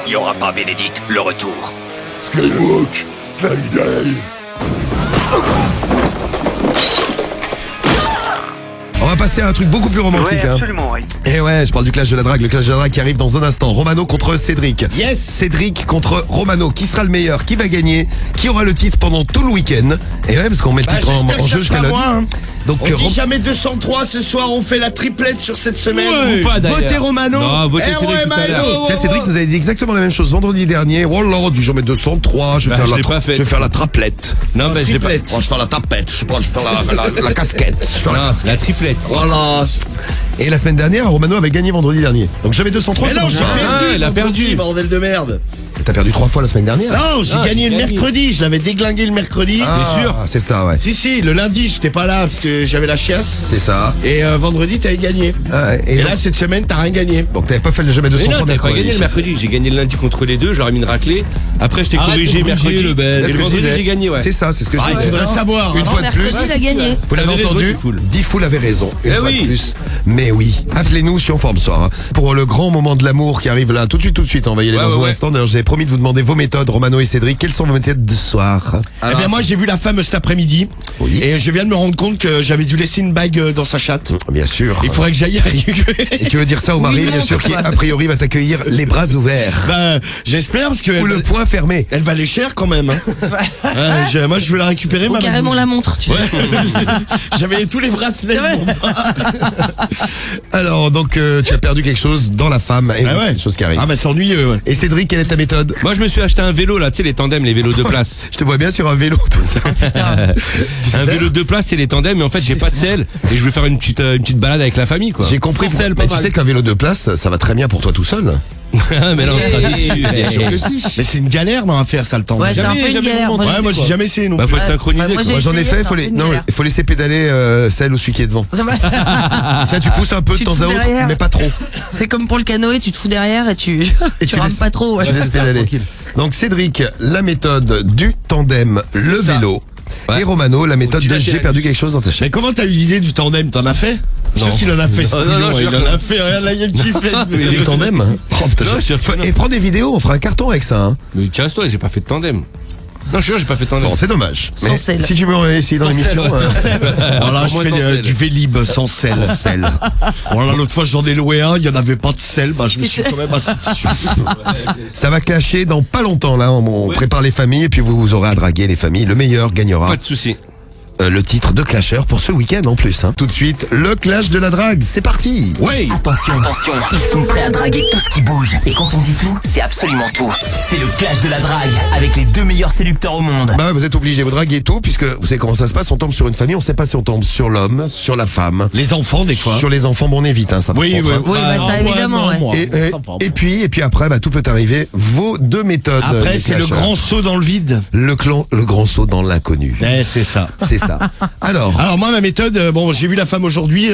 Il n'y aura pas Bénédicte, le retour. Skywalk, Friday. On va passer à un truc beaucoup plus romantique. Oui, absolument, oui. Et ouais, je parle du clash de la drague. Le clash de la drague qui arrive dans un instant. Romano contre Cédric. Yes. Cédric contre Romano. Qui sera le meilleur? Qui va gagner? Qui aura le titre pendant tout le week-end? Et ouais, parce qu'on met le titre en jeu jusqu'à lundi. Donc, on dit jamais 203 ce soir, on fait la triplette sur cette semaine. Ou pas, d'ailleurs. Votez Romano. Non, votez Cédric tout à l'heure. Tiens, Cédric nous avait dit exactement la même chose vendredi dernier. Oh là, on dit jamais 203, je vais Bah, faire je l'ai pas fait. je vais faire la traplette. Non, bah, je l'ai pas. triplette. Oh, je vais faire la tapette, je sais pas, je vais faire la casquette. Je vais faire la Non, casquette. la triplette. Voilà. Et la semaine dernière, Romano avait gagné vendredi dernier. Donc jamais 203. Mais c'est non, bon. j'ai perdu. il a perdu. Bordel de merde. T'as perdu 3 fois la semaine dernière. Non, j'ai Non, gagné j'ai le gagné. mercredi. Je l'avais déglingué le mercredi. Bien sûr. C'est ça, ouais. Si, le lundi, j'étais pas là parce que j'avais la chiasse. C'est ça. Et vendredi, t'avais gagné. Ah, Et donc, là, cette semaine, t'as rien gagné. donc t'avais pas fait le jamais Mais 203 non, t'avais pas mercredi. gagné le mercredi. J'ai gagné le lundi contre les deux, je leur ai mis une raclée. Après, je t'ai corrigé mercredi. C'est Et ce le que je vendredi, disais. j'ai gagné, ouais. C'est ça, c'est ce que je Ah, il disais. faudrait savoir. Une hein. fois de plus. Mercredi, il a gagné. Vous l'avez T'avais raison, entendu, Diffoul. Diffoul avait raison, une Eh fois oui. de plus. Mais oui, appelez-nous, je suis en forme ce soir. Hein. Pour le grand moment de l'amour qui arrive là, tout de suite, on va y aller Ouais, dans un ouais. instant. D'ailleurs, j'avais promis de vous demander vos méthodes, Romano et Cédric. Quelles sont vos méthodes de soir? Eh bien, moi, j'ai vu la femme cet après-midi. Oui. Et je viens de me rendre compte que j'avais dû laisser une bague dans sa chatte. Bien sûr. Il faudrait que j'aille Et tu veux dire ça au mari, bien sûr, qui a priori va t'accueillir les bras ouverts. Bah, j'espère parce que Ou le poing fermé. elle valait cher quand même. Hein. Moi, je veux la récupérer. Ou ma carrément bague. la montre, tu vois. J'avais tous les bracelets. pour moi. Alors, donc, tu as perdu quelque chose dans la femme. Et Ah ouais. c'est une chose qui arrive. Ah bah c'est ennuyeux. Ouais. Et Cédric, quelle est ta méthode? Moi, je me suis acheté un vélo, là, tu sais, les tandems, les vélos de place. Je te vois bien sur un vélo. Un vélo de place, c'est les tandems, mais en fait, j'ai pas de selle. Et je veux faire une petite balade avec la famille, quoi. J'ai compris. Sans selle, Mais pas tu mal. sais qu'un vélo de place, ça va très bien pour toi tout seul. Mais là, on sera déçus. Bien sûr que si. Mais c'est une galère non à faire ça le temps. Ouais, c'est un peu une jamais galère. vraiment Moi, Ouais, moi j'ai jamais essayé non Bah, plus. faut être synchronisé, moi, quoi. j'ai Moi j'en ai essayé, fait, c'est un peu une galère. il faut laisser pédaler celle ou celui qui est devant. Tiens, tu pousses un peu de Tu temps te à fous autre, derrière. mais pas trop. C'est comme pour le canoë, tu te fous derrière et tu tu rames laisses- pas trop. Ouais. Tu laisses pédaler. Donc Cédric, la méthode du tandem, le ça. vélo. Ouais. Et Romano, la méthode de multilatéral. j'ai perdu quelque chose dans ta Mais chaîne. comment t'as eu l'idée du tandem? T'en as fait? Je suis sûr qu'il en a fait ce Non, couillon, non, je il suis en sûr. a fait, regarde la gueule qu'il fait. Mais du tandem hein. Oh, putain, Non, je suis sûr que non. Et prends des vidéos, on fera un carton avec ça. Hein. Mais casse-toi, j'ai pas fait de tandem. Non, je suis sûr, j'ai pas fait de tandem. Bon, c'est dommage. Sans Mais sel. si tu veux essayer dans Sans l'émission. sel, ouais. Voilà, je Pour moi, fais sans sel. du Vélib sans sel. Sans sel. Voilà, l'autre fois j'en ai loué un, il y en avait pas de sel, bah je me suis quand même assis dessus. Ça va clasher dans pas longtemps là. On prépare les familles et puis vous aurez à draguer les familles. Le meilleur gagnera. Pas de soucis. Le titre de Clasher pour ce week-end en plus. Hein. Tout de suite, le clash de la drague. C'est parti. Ouais. Attention, ils sont prêts à draguer tout ce qui bouge. Et quand on dit tout, c'est absolument tout. C'est le clash de la drague, avec les 2 meilleurs séducteurs au monde. Bah ouais, vous êtes obligés, vous draguez tout, puisque vous savez comment ça se passe, on tombe sur une famille, on sait pas si on tombe sur l'homme, sur la femme, Les enfants des fois. sur les enfants, bon on évite hein, ça par Oui, contre, oui. hein. Oui, bah, ça, évidemment, ouais. moi, Et, sympa, moi. et puis après, bah, tout peut arriver. Vos 2 méthodes. Après les c'est le clashers. grand saut dans le vide. le grand saut dans l'inconnu. C'est ça. C'est ça. Alors, Alors moi ma méthode, bon j'ai vu la femme aujourd'hui,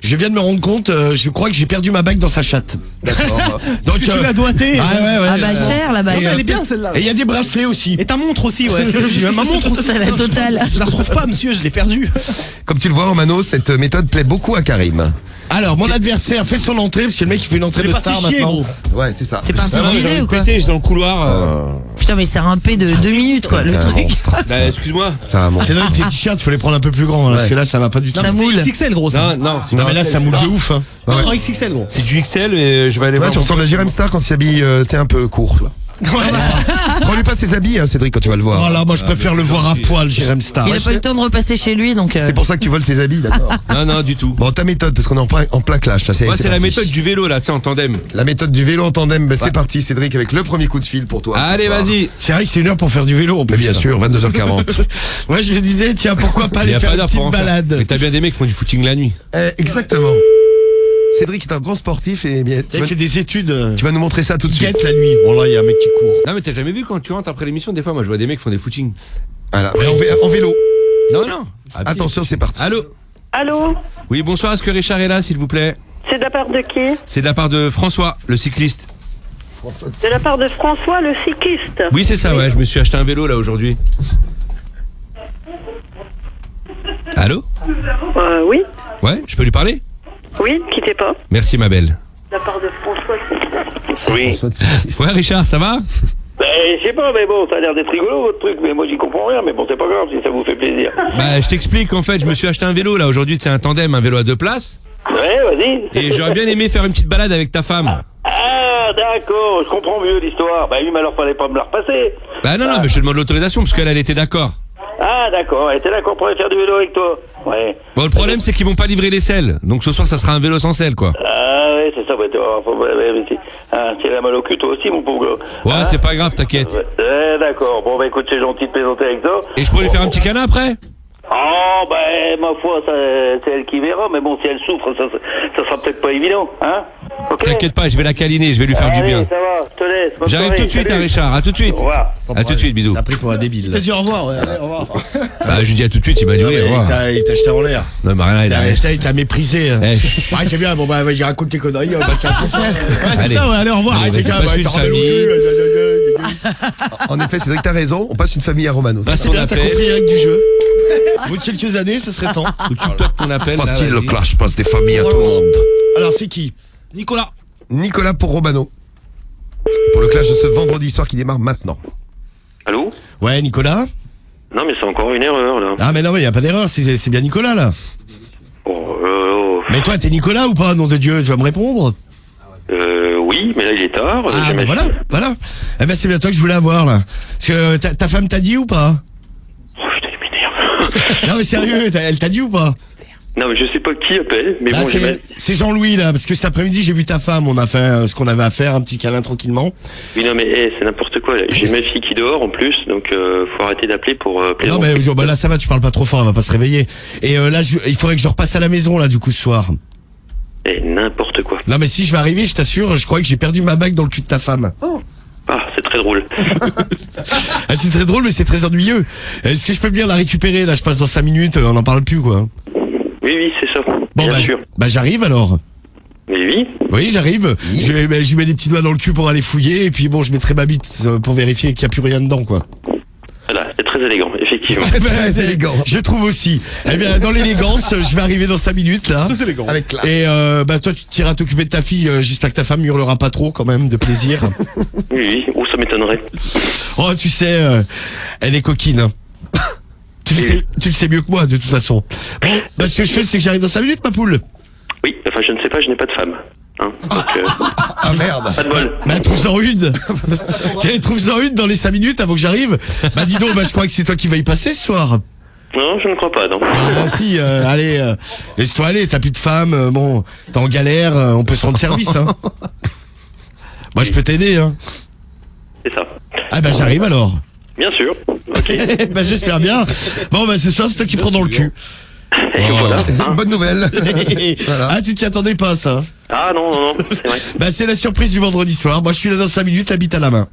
je viens de me rendre compte, je crois que j'ai perdu ma bague dans sa chatte. d'accord. Donc tu l'as doigté. Ah ouais ouais. Ah bah cher la bague. Elle est bien celle-là. Et il y a des bracelets aussi. Et ta montre aussi, ouais. J'ai ma montre aussi. C'est la totale. Je la retrouve pas, monsieur, je l'ai perdue. Comme tu le vois, Romano, cette méthode plaît beaucoup à Karim. Alors mon adversaire fait son entrée parce que le mec il fait une entrée Elle de est partie star chier, maintenant. gros. Ouais, c'est ça. T'es parti Ah non, dîner j'ai ou quoi pété, j'étais dans le couloir. Putain mais c'est un P de 2 minutes quoi le C'est un truc. monstre. Bah, excuse-moi. C'est un monstre. C'est vrai que tes t-shirts faut les prendre un peu plus grands hein, parce que là ça va pas du tout. Ça moule. XXL, gros, ça. Non, c'est Non mais là ça moule de ouf hein. Ouais. Non, XXL, gros. C'est du XL, mais je vais aller Ouais, voir. tu ressembles à Jérém Star quand il s'habille, tu sais, un peu court. Toi. Prends-lui pas ses habits, hein, Cédric, quand tu vas le voir. Voilà, moi je préfère le voir à poil, Jérém Star. Il a pas eu le temps de repasser chez lui donc. C'est pour ça que tu voles ses habits, d'accord. Non, du tout. Bon, ta méthode, parce qu'on est en plein clash. Là, Moi, c'est la parti. méthode du vélo, là, tu sais, en tandem. La méthode du vélo en tandem, bah, c'est parti, Cédric, avec le premier coup de fil pour toi. ce Allez, soir. vas-y. C'est vrai que c'est une heure pour faire du vélo en plus. Mais bien sûr, 22h40. Ouais, je me disais, tiens, pourquoi pas Il y aller a faire pas une d'heure pour petite en faire. balade. Mais t'as bien des mecs qui font du footing la nuit. Exactement. Cédric est un grand sportif et bien, Il fait des études. tu vas nous montrer ça tout de suite. Guette la nuit. Bon là, il y a un mec qui court. Non, mais t'as jamais vu quand tu rentres après l'émission, des fois, moi, je vois des mecs qui font des footings. Voilà, mais en vélo. Non. À pied. Attention, c'est parti. Allô. Allô, Oui, bonsoir, est-ce que Richard est là, s'il vous plaît? c'est de la part de qui? C'est de la part de François, le cycliste. De la part de François, le cycliste. Oui, c'est ça, ouais, je me suis acheté un vélo, là, aujourd'hui. Allô? Oui, Ouais, je peux lui parler? oui, quittez pas. Merci, ma belle. De la part de François. Oui. François de Séquiste. Ouais, Richard, ça va? Ben, je sais pas, mais bon, ça a l'air d'être rigolo votre truc, mais moi j'y comprends rien, mais bon, c'est pas grave si ça vous fait plaisir. Bah, je t'explique, en fait, je me suis acheté un vélo, là, aujourd'hui, c'est un tandem, un vélo à 2 places. Ouais, vas-y. Et j'aurais bien aimé faire une petite balade avec ta femme. Ah, d'accord, je comprends mieux l'histoire. Bah oui, mais alors fallait pas me la repasser. Bah, non, mais je te demande l'autorisation, parce qu'elle, elle était d'accord. Ah, d'accord, elle était d'accord pour aller faire du vélo avec toi. Ouais. Bon, le problème, c'est qu'ils m'ont pas livré les selles. Donc ce soir, ça sera un vélo sans selle, quoi. Ah, ouais, c'est ça, ouais, c'est la mal au cul, toi aussi, mon pauvre gars. Ouais, c'est pas grave, t'inquiète. Ouais, d'accord, bon, bah écoute, c'est gentil de plaisanter avec toi. Et je pourrais lui faire un petit câlin après? Oh, ben, ma foi, c'est elle qui verra, mais bon, si elle souffre, ça sera peut-être pas évident, hein. Ok. T'inquiète pas, je vais la câliner, je vais lui faire du Allez, bien. ça va, je te laisse. Bonne J'arrive soirée, tout de suite, salut. hein, Richard, à tout de suite. Au revoir. À tout de suite, bisous. T'as pris pour un débile. T'as dit au revoir, ouais, allez, au revoir. Bah, je lui dis à tout de suite, il m'a dit Non, oui, mais au revoir. il t'a jeté en l'air. Non, mais rien, il a rien. Il t'a méprisé. Eh, Ouais, c'est bien, bon, bah, il raconte tes conneries. Bah, tiens, Ouais, c'est Allez. ça, ouais, allez, au revoir. Allez, c'est vas-y, ça, passe bah, une t'as rendez-vous famille. En effet, Cédric, t'as raison. On passe une famille à Romano. Passe C'est ton bien, t'as compris appel. les règles du jeu. Au bout de quelques années, ce serait temps. Ou tu toques ton appel. là, Facile, le vas-y. clash passe des familles à tout le monde. Alors, c'est qui? Nicolas. Nicolas pour Romano. Pour le clash de ce vendredi soir qui démarre maintenant. Allô? Ouais, Nicolas? Non, mais c'est encore une erreur, là. Ah, mais non, mais y a pas d'erreur, c'est bien Nicolas, là. Oh, Mais toi, t'es Nicolas ou pas, nom de Dieu? Tu vas me répondre? oui, mais là, il est tard. Ah, J'ai bah ma voilà, fille. voilà. Eh ben, c'est bien toi que je voulais avoir, là. Parce que ta femme t'a dit ou pas? Oh, putain, il m'énerve. Non, mais sérieux, elle t'a dit ou pas? Non, mais je sais pas qui appelle, mais Là, bon, j'ai ma... c'est Jean-Louis, là, parce que cet après-midi, j'ai vu ta femme, on a fait ce qu'on avait à faire, un petit câlin tranquillement. Oui, non, mais c'est n'importe quoi, là. J'ai ma fille qui dort, en plus, donc faut arrêter d'appeler pour Non, plaisanter. mais bah, là, ça va, tu parles pas trop fort, elle va pas se réveiller. Et là, il faudrait que je repasse à la maison, là, du coup, ce soir. N'importe quoi. Non, mais si je vais arriver, je t'assure, je crois que j'ai perdu ma bague dans le cul de ta femme. Ah, c'est très drôle. Ah, c'est très drôle, mais c'est très ennuyeux. Est-ce que je peux bien la récupérer? Là, je passe dans 5 minutes, on n'en parle plus, quoi. Oui, c'est ça. Bon, Bien bah, sûr. J'arrive alors. Mais oui. Oui, j'arrive. Je lui mets des petits doigts dans le cul pour aller fouiller, et puis bon, je mettrai ma bite pour vérifier qu'il n'y a plus rien dedans, quoi. Voilà, c'est très élégant, effectivement. Eh ben, Très élégant. Je trouve aussi. Eh bien, dans l'élégance, je vais arriver dans 5 minutes, là. Ça, c'est élégant. Avec classe. Et bah toi, tu t'iras t'occuper de ta fille. J'espère que ta femme hurlera pas trop, quand même, de plaisir. Oui, ou ça m'étonnerait. Oh, tu sais, elle est coquine. Hein. Tu le sais mieux que moi, de toute façon. Bon, bah, ce que je fais, c'est que j'arrive dans 5 minutes, ma poule. Oui, enfin, je ne sais pas, je n'ai pas de femme. Hein, donc, Ah merde. pas de bol. Bah, trouve-en une. Trouve-en une dans les 5 minutes avant que j'arrive. Bah, dis donc, bah, je crois que c'est toi qui vas y passer ce soir. Non, je ne crois pas, non. Ah, si, allez, laisse-toi aller, t'as plus de femme, bon, t'es en galère, on peut se rendre service, hein. Moi, je peux t'aider, hein. C'est ça. Ah, bah, j'arrive alors. Bien sûr. Ok. Bah, j'espère bien. Bon, bah, ce soir, c'est toi qui prends dans le cul. Et voilà. hein. Bonne nouvelle. Voilà. Ah, tu t'y attendais pas, ça. Ah non, c'est vrai. Bah, c'est la surprise du vendredi soir. Moi, je suis là dans 5 minutes, habite à la main.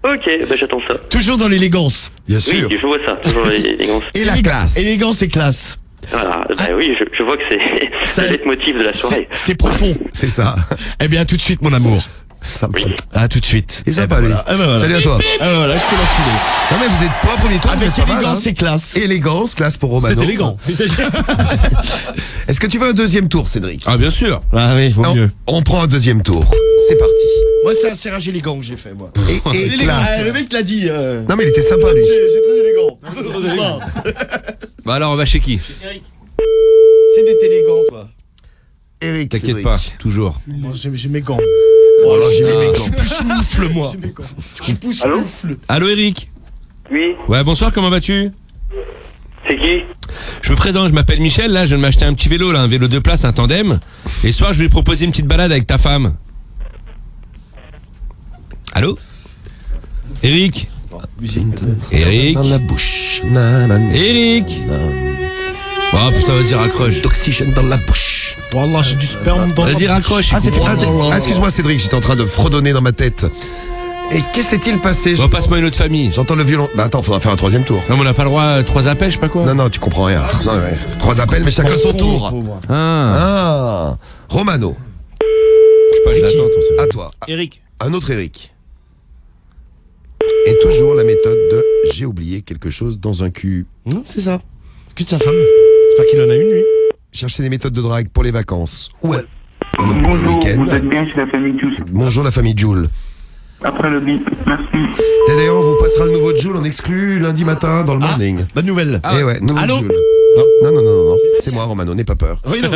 Ok, bah j'attends ça. Toujours dans l'élégance. Bien Oui, sûr. je vois ça, toujours l'élégance. Et la classe. Élégance et classe. Voilà, bah oui, je vois que c'est Ça- le leitmotiv de la soirée. C'est profond. C'est ça. Eh bien, à tout de suite, mon amour. Sympa. À tout de suite. Et sympa, Eh ben lui. voilà. Eh ben voilà. Salut à toi. Ah, ben voilà, je peux l'enculer. Non mais vous êtes pas premier tour, vous Avec êtes pas mal, élégance hein. et classe. Élégance, classe pour Romano. C'est élégant. Est-ce que tu veux un deuxième tour, Cédric? Ah, bien sûr. Ah oui, vaut Non, mieux. on prend un deuxième tour. C'est parti. Moi, c'est un serrage élégant que j'ai fait, moi. Et Élégant. classe. Ah, le mec l'a dit. Non mais il était sympa lui. C'est très élégant. Bah alors, on va chez qui? C'est d'être élégant, toi. Eric, T'inquiète Cédric. pas, toujours. Moi, j'ai mes gants. Oh là, j'ai mis mes Je gants. suis plus moufle, moi. J'ai mes gants. Je suis plus Allô moufle. Allô, Eric? Oui, Ouais, bonsoir, comment vas-tu? c'est qui? Je me présente, je m'appelle Michel, là, je viens de m'acheter un petit vélo, là, un vélo 2 places, un tandem. Et ce soir, je vais lui proposer une petite balade avec ta femme. Allô? Eric? Eric? Dans la bouche. Nanana. Eric? Oh putain, vas-y, raccroche. D'oxygène dans la bouche. Wallah, j'ai du sperme dans Vas-y, raccroche. Ah, c'est fait. Oh, Ah, excuse-moi, Cédric, j'étais en train de fredonner dans ma tête. Et qu'est-ce s'est-il passé? Bon, passe-moi une autre famille. J'entends le violon. Bah attends, faudra faire un troisième tour. Non, mais on n'a pas le droit, 3 appels, je sais pas quoi. Non, non, tu comprends rien. Non, ouais, 3 appels, mais chacun son tour. Ah. Ah, Romano. C'est qui? À toi. Eric. Un autre Eric. Et toujours la méthode de j'ai oublié quelque chose dans un cul. C'est ça. Que de sa femme. J'espère qu'il en a une, lui. Chercher des méthodes de drague pour les vacances. Où elle Romano pour le week-end. Vous êtes bien chez la famille Jules. Bonjour la famille Joule. Après le bip, merci. Et d'ailleurs, on vous passera le nouveau Joule en exclu lundi matin dans le morning. Bonne nouvelle. Eh ouais, nouveau Allô Joule. Non. C'est moi, Romano, n'aie pas peur. Oui, non.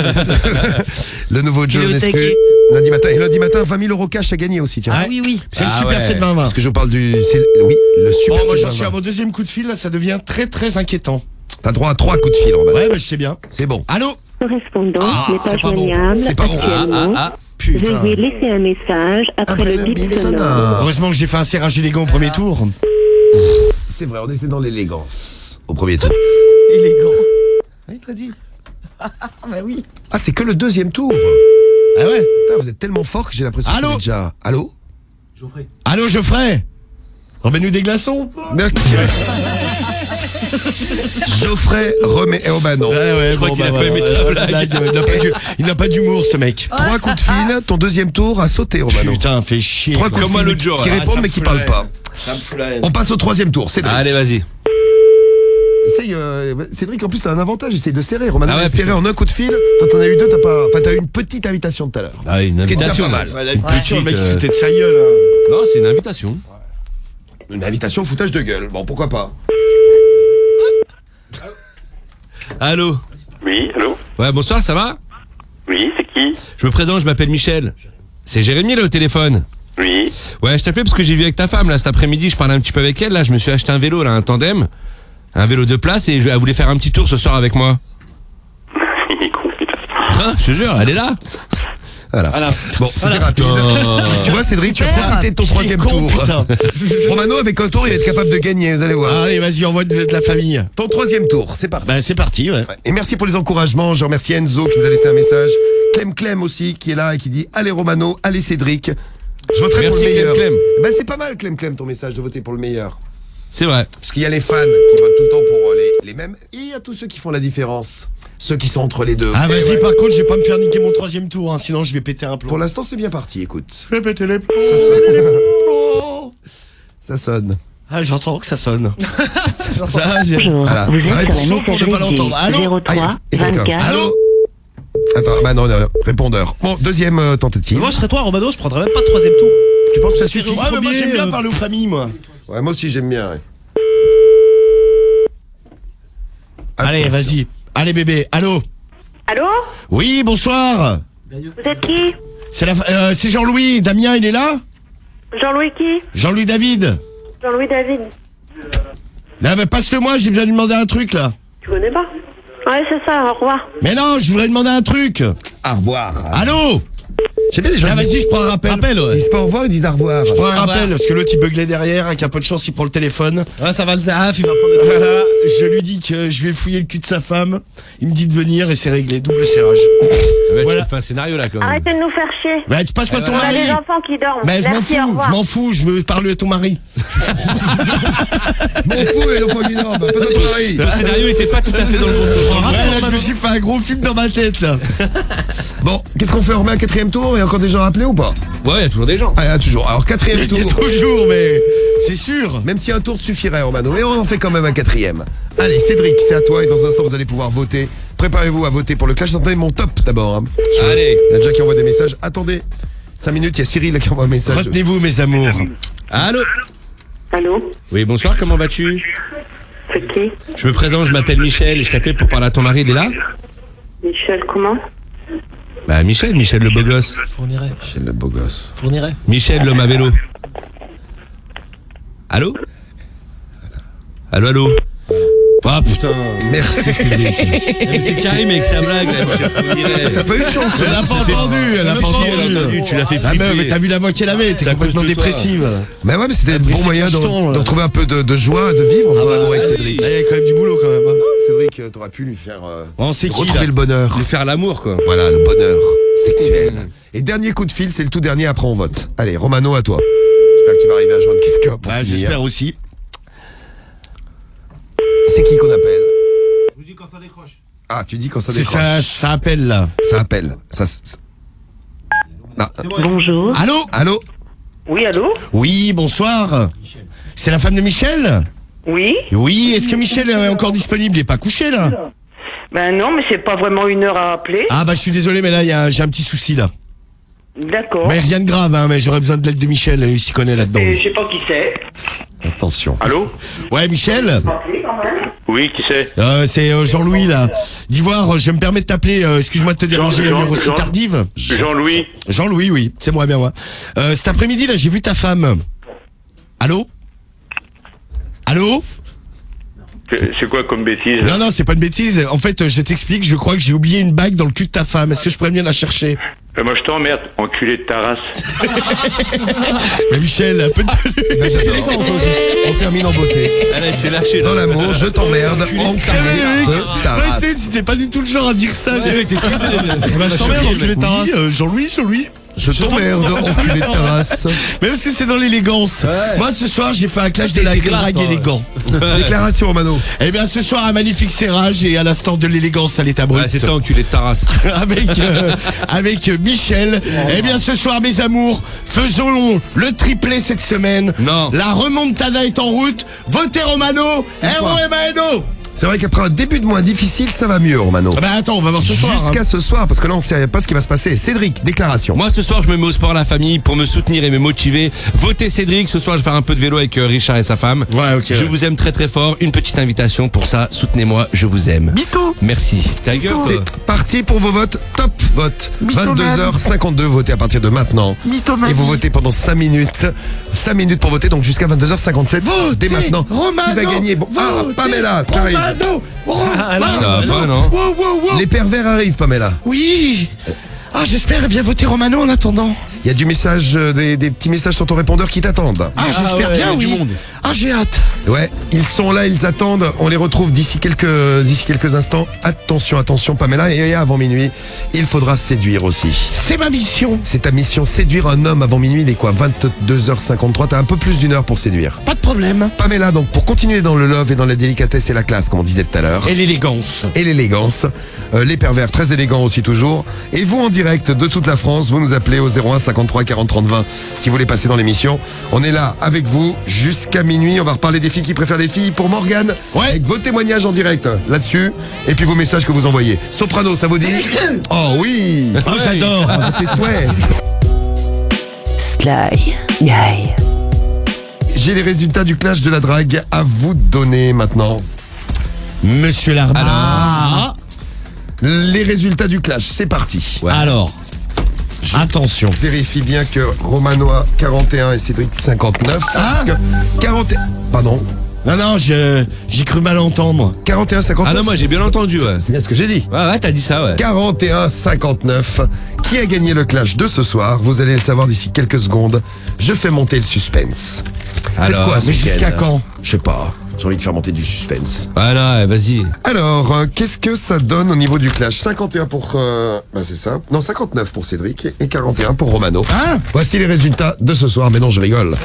Le nouveau Joule Il est en au exclu. taquet. Lundi matin. Et lundi matin, 20 000 € cash à gagner aussi, tiens. Ah oui. C'est le Ah Super ouais. 720. Parce que je vous parle du. Oui, le Super Bon, moi j'en 720. suis à mon deuxième coup de fil, là, ça devient très très inquiétant. T'as droit à 3 coups de fil, Romano. Ouais, bah je sais bien. C'est bon. Allô Correspondant n'est pas c'est pas bon. joignable C'est pas bon. actuellement. Putain. Veuillez laisser un message après le bip sonore. Heureusement que j'ai fait un serrage élégant au premier tour. C'est vrai, on était dans l'élégance au premier tour. Élégant. Il l'a dit. Ah bah oui. Ah, c'est que le deuxième tour. Ah ouais. Putain, vous êtes tellement fort que j'ai l'impression que Allô vous êtes déjà. Allô Allô, Geoffrey. Remets-nous des glaçons. Geoffrey remet. Oh bah non. Ouais, crois qu'il a pas aimé ta blague. Il n'a pas d'humour, ce mec. 3 coups de fil, ton deuxième tour a sauté, Romano. Putain, fait chier. 3 coups Comme de moi fil l'autre jour, qui là. répondent ça mais me qui fout la parlent pas. haine. Ça me fout la haine. On passe au troisième tour, Cédric. Allez, vas-y. Essaye, Cédric, en plus t'as un avantage, essaye de serrer. Romano Ah ouais, a serré putain. en un coup de fil. Toi t'en as eu 2, t'as pas. Enfin, t'as eu une petite invitation tout à l'heure. Ah, une Ce qui est déjà invitation. pas mal. Voilà, une pression, le mec, il petite, se foutait de sa gueule. Hein. Non, c'est une invitation. Une invitation foutage de gueule. Bon, pourquoi pas. Allô. Oui, allô? Ouais, bonsoir, ça va? Oui, c'est qui? Je me présente, je m'appelle Michel. C'est Jérémy là au téléphone. Oui. Ouais, je t'appelais parce que j'ai vu avec ta femme là cet après-midi, je parlais un petit peu avec elle là, je me suis acheté un vélo là, un tandem, un vélo de place et elle voulait faire un petit tour ce soir avec moi. Il est con, putain. Hein, je te jure, elle est là. Voilà. Bon, c'était rapide. Tu vois, Cédric, tu as Super. profité de ton troisième con, tour. putain. Romano, avec un tour, il va être capable de gagner, vous allez voir. Allez, vas-y, envoie de la famille. Ton troisième tour, c'est parti. Bah, c'est parti, ouais. Et merci pour les encouragements. Je remercie Enzo qui nous a laissé un message. Clem aussi qui est là et qui dit allez Romano, allez Cédric. Je voterai pour Merci le meilleur. Clem. Ben, c'est pas mal Clem ton message de voter pour le meilleur. C'est vrai. Parce qu'il y a les fans qui votent tout le temps pour les mêmes et il y a tous ceux qui font la différence. Ceux qui sont entre les deux. Ah, Et vas-y, ouais. par contre, je vais pas me faire niquer mon troisième tour, hein, sinon je vais péter un plomb. Pour l'instant, c'est bien parti, écoute. Je vais péter les plombs. Ça sonne. Ça sonne. Ah, j'entends que ça sonne. Bonjour, Voilà, vous ça êtes répond sur la pour ne pas l'entendre. Allô messagerie 03 et quelqu'un. 24. Allô. Attends, bah non, répondeur. Bon, deuxième tentative. Moi, je serais toi, Romano, je prendrais même pas de troisième tour. Tu penses que ça suffit? Ouais, mais moi j'aime bien parler aux familles, moi. Ouais, moi aussi j'aime bien. Ouais. Allez, Attention. vas-y. Allez, bébé. Allô? Allô? Oui, bonsoir. Vous êtes qui? C'est Jean-Louis. Damien, il est là? Jean-Louis qui? Jean-Louis David. Jean-Louis David. Là, bah, passe-le-moi, j'ai besoin de lui demander un truc, là. Tu connais pas? Ouais, c'est ça, au revoir. Mais non, je voudrais demander un truc. Au revoir. Allô? J'aime bien les gens. Ah, vas-y, je prends un rappel. Ils disent pas au revoir, ils disent au revoir. Je prends un rappel, parce que l'autre, il beuglait derrière, avec un peu de chance, il prend le téléphone. Ouais, ça va le zaf, il va prendre le Voilà, je lui dis que je vais fouiller le cul de sa femme. Il me dit de venir et c'est réglé, double serrage. Ouais, Voilà. Tu fais un scénario là quand même. Arrêtez de nous faire chier. Bah, tu passes pas ton On a mari. des enfants qui dorment. Mais je m'en Merci, au fous, revoir. je m'en fous, je veux parler de ton mari. M'en fous, les enfants énormes. Pas de pareil. Ton scénario était pas tout à fait dans le bon Ouais, là, je me suis fait un gros film dans ma tête, là. Bon, qu'est-ce qu'on fait? On remet un quatrième tour? Il y a encore des gens rappelés ou pas? Ouais, il y a toujours des gens. Ah, il y a toujours. Alors, quatrième Il y a tour. toujours, mais c'est sûr. Même si un tour te suffirait, Romano, mais on en fait quand même un quatrième. Allez, Cédric, c'est à toi et dans un instant, vous allez pouvoir voter. Préparez-vous à voter pour le clash. Attendez mon top d'abord. Hein. Allez. Il y a déjà qui envoie des messages. Attendez. 5 minutes, il y a Cyril qui envoie un message. Retenez-vous, mes amours. Allô? Allô? Oui, bonsoir, comment vas-tu? C'est qui? Je me présente, je m'appelle Michel et je t'appelais pour parler à ton mari, il est là? Michel, comment? Bah Michel le beau gosse. Fournirait. Michel le beau gosse. Fournirait. Michel l'homme à vélo. Allô? Allô? Ah putain. Merci Cédric. C'est Karim avec sa blague là, Michel Fourniret. T'as pas eu de chance. Elle a pas entendu, elle a pas entendu. Tu l'as fait La meuf, mais flipper. t'as vu la voix qu'elle avait, t'es C'est à complètement cause de toi. dépressive. Mais ouais, mais c'était le pris bon ses moyen cachetons, là. de retrouver un peu de joie, de vivre en faisant l'amour avec Cédric. Là, il y a quand même du boulot quand même. hein. Cédric, t'aurais pu lui faire Bon, c'est qui retrouver là le bonheur. Lui faire l'amour quoi. Voilà, le bonheur sexuel. Et dernier coup de fil, c'est le tout dernier, après on vote. Allez, Romano, à toi. J'espère que tu vas arriver à joindre quelqu'un pour Ouais, finir. j'espère aussi. C'est qui qu'on appelle? Je vous dis quand ça décroche. Ah, tu dis quand ça C'est décroche. ça appelle là. Ça appelle. Non. Bonjour. Allô? Allô? Oui, allô? Oui, bonsoir. C'est la femme de Michel? Oui? Oui, est-ce que Michel est encore disponible? Il est pas couché là? Ben non, mais c'est pas vraiment une heure à appeler. Ah bah je suis désolé mais là j'ai un petit souci là. D'accord. Mais rien de grave, hein, mais j'aurais besoin de l'aide de Michel, il s'y connaît là-dedans. Et je sais pas qui c'est. Attention. Allô? Ouais, Michel? Oui, qui c'est? C'est Jean-Louis, là. d'Ivoire, je me permets de t'appeler, excuse-moi de te déranger une heure aussi tardive. Jean-Louis. Jean-Louis, oui, c'est moi, bien moi. Cet après-midi, là, j'ai vu ta femme. Allô? Allô? C'est quoi comme bêtise? Non, c'est pas une bêtise. En fait, je t'explique, je crois que j'ai oublié une bague dans le cul de ta femme. Est-ce que je pourrais venir la chercher? Moi je t'emmerde, enculé de ta race. Mais Michel, un peu de... Ben, j'adore. On termine en beauté. Elle s'est lâchée. Dans l'amour, je t'emmerde, enculé de ta Ouais, race. tu sais, c'était pas du tout le genre à dire ça. Ouais, t'es Je t'emmerde, enculé de ta race. Jean-Louis. Je t'emmerde, enculé de ta race. Mais parce que c'est dans l'élégance. Moi, ce soir, j'ai fait un clash de la drague élégant. Déclaration, Romano. Eh bien, ce soir, un magnifique serrage et à l'instant de l'élégance à l'état brut. Ouais, c'est ça, enculé de ta race. avec Michel. Eh bien, ce soir, mes amours, faisons le triplé cette semaine. Non. La remontada est en route. Votez Romano. Romano. C'est vrai qu'après un début de mois difficile, ça va mieux, Romano. Ah bah attends, on va voir ce soir. Jusqu'à ce soir, parce que là, on sait pas ce qui va se passer. Cédric, déclaration. Moi, ce soir, je me mets au sport la famille pour me soutenir et me motiver. Votez Cédric. Ce soir, je vais faire un peu de vélo avec Richard et sa femme. Ouais, ok. Je vous aime très très fort. Une petite invitation pour ça. Soutenez-moi, je vous aime. Mytho. Merci. Ta gueule, C'est toi. parti pour vos votes. Top vote. 22h52, votez à partir de maintenant. Et vous votez pendant 5 minutes. 5 minutes pour voter, donc jusqu'à 22h57. Dès maintenant. Romano. Qui va gagner? Bon, Pamela, t'arrives. Ça va pas, non? Les pervers arrivent, Pamela. Oui. Ah, j'espère bien voter Romano en attendant. Il y a du message, des petits messages sur ton répondeur qui t'attendent. Ah, j'espère bien, oui. Ah, j'ai hâte. Ouais, ils sont là, ils attendent. On les retrouve d'ici quelques instants. Attention, Pamela. Et avant minuit, il faudra séduire aussi. C'est ma mission. C'est ta mission, séduire un homme avant minuit. Il est quoi, 22h53. T'as un peu plus d'une heure pour séduire. Pas de problème. Pamela, donc pour continuer dans le love et dans la délicatesse et la classe, comme on disait tout à l'heure. Et l'élégance. Et l'élégance. Les pervers, très élégants aussi toujours. Et vous en direct de toute la France, vous nous appelez au 01 53 40 30 20 si vous voulez passer dans l'émission. On est là avec vous jusqu'à minuit. On va reparler des filles qui préfèrent les filles pour Morgane. Ouais. Avec vos témoignages en direct là-dessus. Et puis vos messages que vous envoyez. Soprano, ça vous dit? Oh oui. Oh, j'adore. Tes souhaits. Sly Guy. J'ai les résultats du clash de la drague à vous donner maintenant. Monsieur Larbin. Les résultats du clash, c'est parti. Ouais. Alors, attention. Vérifie bien que Romano a 41 et Cédric 59. Parce que 41... Pardon. Non, j'ai cru mal entendre. 41, 59. Ah non, moi j'ai bien entendu, ouais. C'est bien ce que j'ai dit. Ouais, t'as dit ça, ouais. 41, 59. Qui a gagné le clash de ce soir? Vous allez le savoir d'ici quelques secondes. Je fais monter le suspense. Alors, faites quoi ce mais week-end? jusqu'à quand? Je sais pas. J'ai envie de faire monter du suspense. Voilà, vas-y. Alors, qu'est-ce que ça donne au niveau du clash? 51 pour... bah c'est ça. Non, 59 pour Cédric et 41 pour Romano. Hein? Voici les résultats de ce soir. Mais non, je rigole.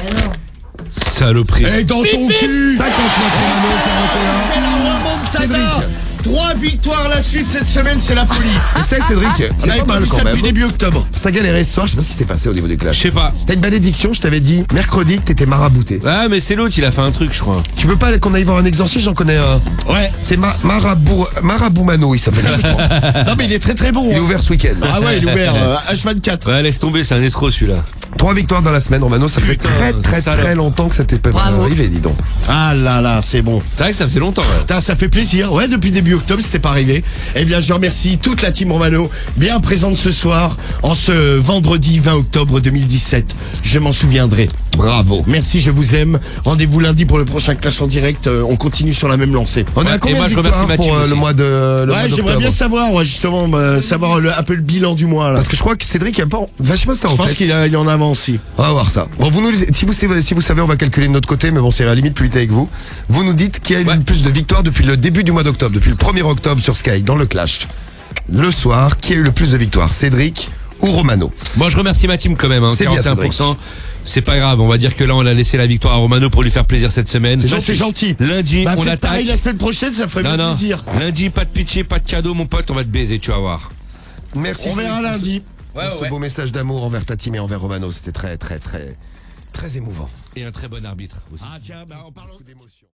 Saloperie. Et dans ton cul. 59 Romano, 41. C'est la remontada. Cédric. 3 victoires à la suite cette semaine, c'est la folie. Tu sais, Cédric, On c'est avait pas pas mal vu quand ça même. depuis début octobre. T'as galéré ce soir, je sais pas ce qui s'est passé au niveau du Je clash. sais pas. T'as une malédiction, je t'avais dit mercredi que t'étais marabouté. Ouais, mais c'est l'autre, il a fait un truc, je crois. Tu veux pas qu'on aille voir un exorciste? J'en connais un. Ouais. C'est Maraboumano, il s'appelle. je crois. Non mais il est très bon. Il est hein. ouvert ce week-end. Ah ouais, il est ouvert H24. Ouais, laisse tomber, c'est un escroc celui-là. 3 victoires dans la semaine, Romano. Ça fait Putain, très salope. longtemps que ça t'est pas arrivé, dis donc. Ah là, c'est bon. C'est vrai que ça faisait longtemps, ouais. Putain, ça fait plaisir. Ouais, depuis début octobre, c'était pas arrivé. Eh bien, je remercie toute la team Romano, bien présente ce soir, en ce vendredi 20 octobre 2017. Je m'en souviendrai. Bravo. Merci, je vous aime. Rendez-vous lundi pour le prochain clash en direct. On continue sur la même lancée. On est Ouais, à combien et moi, de je remercie victoires Mathieu pour aussi. le mois de Ouais, j'aimerais bien savoir, ouais, justement, savoir un peu le bilan du mois là. Parce que je crois que Cédric a pas... Vachement, c'était Je en pense tête. qu'il y en a avant aussi. On va voir ça. Bon, si vous savez, on va calculer de notre côté, mais bon, c'est à la limite plus vite avec vous. Vous nous dites qui a eu Ouais. le plus de victoires depuis le début du mois d'octobre, depuis le 1er octobre sur Sky, dans le clash. Le soir, qui a eu le plus de victoires, Cédric ou Romano? Moi, je remercie ma team quand même, hein, C'est bien, 41%. C'est pas grave, on va dire que là, on a laissé la victoire à Romano pour lui faire plaisir cette semaine. C'est gentil. Lundi, Bah, on faites attaque. pareil la semaine prochaine, ça ferait bien Non. plaisir. Lundi, pas de pitié, pas de cadeau, mon pote, on va te baiser, tu vas voir. Merci. On verra Cédric, lundi. pour ce beau message d'amour envers ta team et envers Romano. C'était très émouvant. Et un très bon arbitre aussi. Ah tiens, bah en parlant d'émotion.